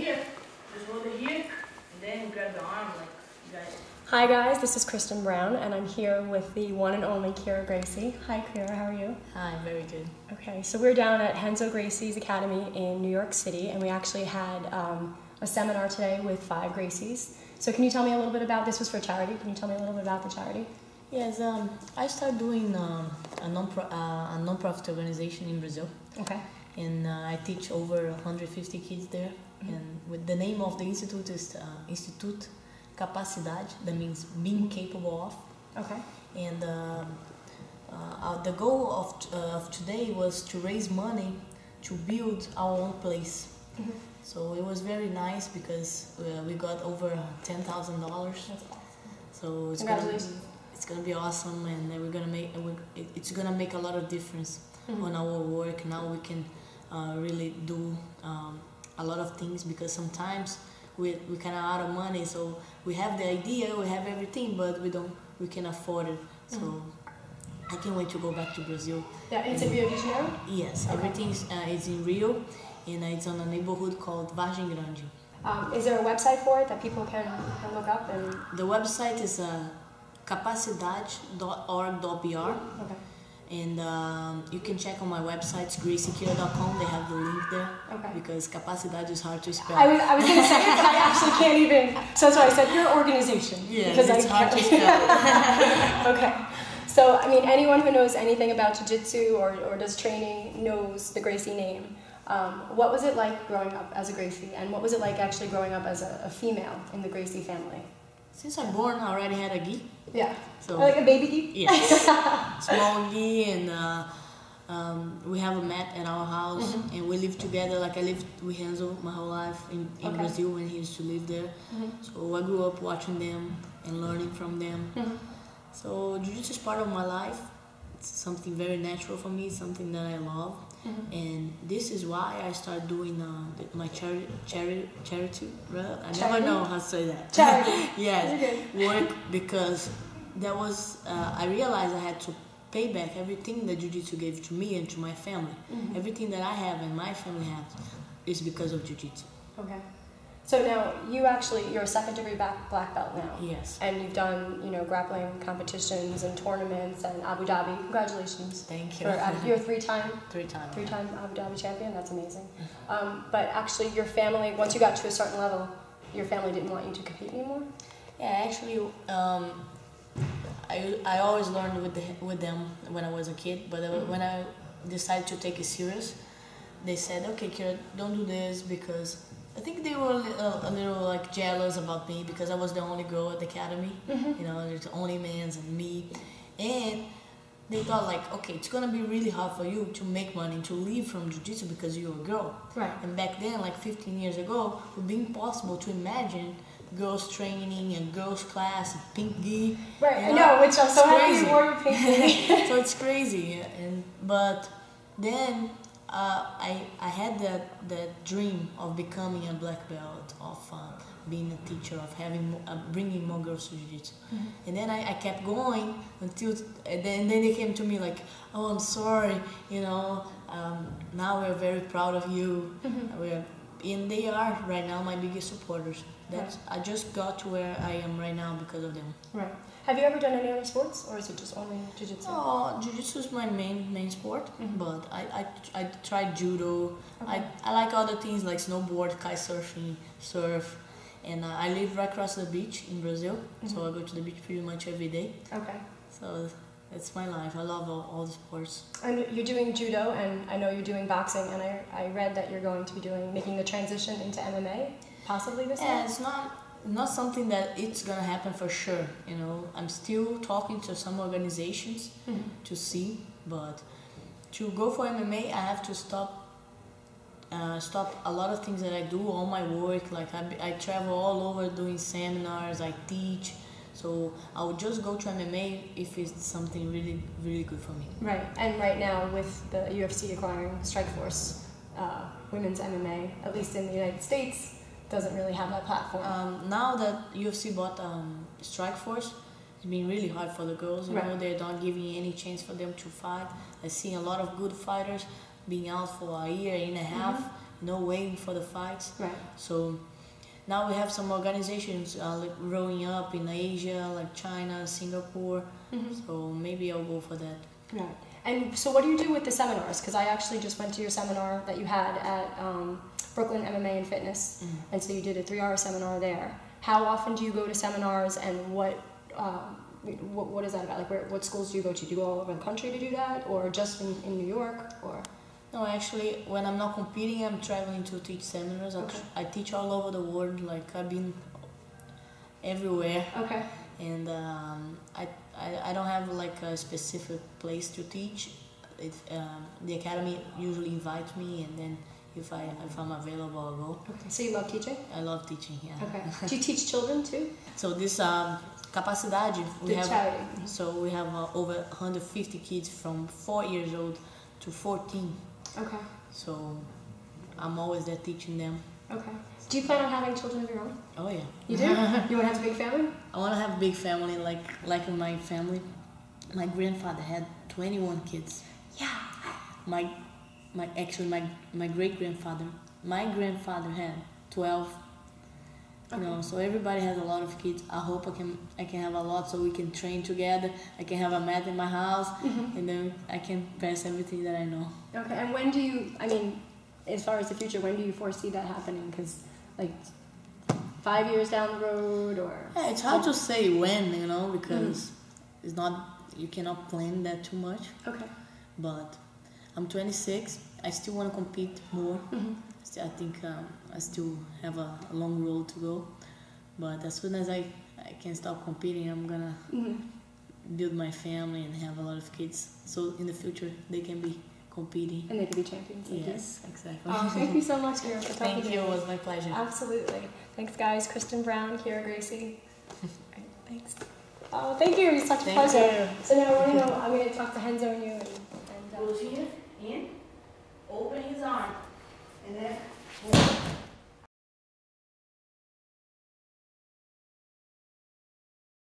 here. Just hold it here, and then grab the arm like you guys. Hi guys, this is Kristen Brown, and I'm here with the one and only Kyra Gracie. Hi Kyra, how are you? Hi, very good. Okay, so we're down at Renzo Gracie's Academy in New York City, and we actually had a seminar today with 5 Gracies. So can you tell me a little bit about, this was for charity, can you tell me a little bit about the charity? Yes, I started doing a non-profit organization in Brazil. Okay. And I teach over 150 kids there. Mm-hmm. And with the name of the institute is Institute Capacidade, that means being capable of. Okay. And the goal of today was to raise money to build our own place. Mm-hmm. So it was very nice because we got over $10,000. That's awesome. So it's gonna be awesome, and we're gonna it's gonna make a lot of difference on our work. Now we can really do a lot of things, because sometimes we kind of out of money, so we have the idea, we have everything, but we can afford it. So I can't wait to go back to Brazil. Yeah, it's in Rio de Janeiro? Yes, okay. Everything is in Rio, and it's on a neighborhood called Vargem Grande. Is there a website for it that people can look up? And the website is capacidade.org.br. Okay. And you can check on my website, graciekyra.com. They have the link there. Okay. Because Capacidade is hard to spell. I was going to say it, but I actually can't even. So that's why I said your organization. Yeah, because it's hard to spell. Okay. So, I mean, anyone who knows anything about jiu-jitsu or does training knows the Gracie name. What was it like growing up as a Gracie? And what was it like actually growing up as a female in the Gracie family? Since I'm born, I already had a gi. Yeah. So, like a baby gi? Yes. Small gi, and we have a mat at our house, and we live together. Like I lived with Renzo my whole life in Brazil when he used to live there. So I grew up watching them and learning from them. So jiu-jitsu is part of my life. It's something very natural for me, something that I love. And this is why I started doing my charity. I never know how to say that. Charity. Yes, work, because that was I realized I had to pay back everything that jiu-jitsu gave to me and to my family. Everything that I have and my family has is because of jiu-jitsu. Okay. So now you're a second-degree black belt now. Yes. And you've done, grappling competitions and tournaments and Abu Dhabi. Congratulations. Thank you. You're a three-time Three-time Abu Dhabi champion. That's amazing. But actually, your family, once you got to a certain level, your family didn't want you to compete anymore? Yeah, actually, I always learned with them when I was a kid. But when I decided to take it serious, they said, "Okay, Kyra, don't do this," because I think they were a little like jealous about me, because I was the only girl at the academy. There's the only men's and me, and they thought like, okay, it's gonna be really hard for you to make money, to live from jiu-jitsu because you're a girl. Right. And back then, like 15 years ago, it would be impossible to imagine girls training and girls class, pink gi. Right. I know, which I'm so happy you wore your pink gi. So it's crazy, but then. I had that dream of becoming a black belt, of being a teacher, of bringing more girls to jiu-jitsu. And then I kept going until, and then they came to me like, "Oh, I'm sorry, now we're very proud of you." And they are right now my biggest supporters. I just got to where I am right now because of them. Right. Have you ever done any other sports, or is it just only jiu-jitsu? Oh, jiu-jitsu is my main sport, but I tried judo. Okay. I like other things like snowboard, kite surfing, surf, and I live right across the beach in Brazil, so I go to the beach pretty much every day. Okay. So that's my life. I love all the sports. And you're doing judo, and I know you're doing boxing, and I read that you're going to be making the transition into MMA, possibly this year? Yeah, it's not something that it's gonna happen for sure. I'm still talking to some organizations to see, but to go for MMA, I have to stop a lot of things that I do, all my work. Like I travel all over doing seminars, I teach. So I would just go to MMA if it's something really, really good for me. Right, and right now with the UFC acquiring Strikeforce, women's MMA, at least in the United States, doesn't really have that platform. Now that UFC bought Strikeforce, it's been really hard for the girls. They're not giving any chance for them to fight. I see a lot of good fighters being out for a year and a half, no waiting for the fights. Right. So now we have some organizations like growing up in Asia, like China, Singapore. So maybe I'll go for that. Right. And so what do you do with the seminars? Because I actually just went to your seminar that you had at Brooklyn MMA and Fitness, and so you did a 3-hour seminar there. How often do you go to seminars, and what is that about? Like, what schools do you go to? Do you go all over the country to do that, or just in New York, or? No, actually, when I'm not competing, I'm traveling to teach seminars. Okay. I teach all over the world. Like, I've been everywhere. Okay. And I don't have like a specific place to teach. The academy usually invites me, and then if I'm available, I'll go. Okay. So you love teaching? I love teaching. Yeah. Okay. Do you teach children too? So this Capacidade, we have charity. So we have over 150 kids from 4 years old to 14. Okay. So I'm always there teaching them. Okay. Do you plan on having children of your own? Oh yeah. You do? You want to have a big family? I want to have a big family, like in my family. My grandfather had 21 kids. Yeah. My great grandfather. My grandfather had 12. You know, so everybody has a lot of kids. I hope I can have a lot, so we can train together. I can have a mat in my house, and then I can pass everything that I know. Okay. And when do you? I mean, as far as the future, when do you foresee that happening? Because like 5 years down the road, or? Yeah, it's hard to say when, you know, because it's not, you cannot plan that too much. Okay. But I'm 26. I still want to compete more. I think I still have a long road to go. But as soon as I can stop competing, I'm gonna build my family and have a lot of kids. So in the future, they can be competing. And they can be champions. Like Yes, exactly. Thank you so much, Kyra, for talking Thank you. It was my pleasure. Absolutely. Thanks, guys. Kristen Brown, Kyra Gracie. Thanks. Oh, thank you. It's such a Thank pleasure. you. So now I'm going to talk to Renzo and you. And Goes here, in, open his arm, and then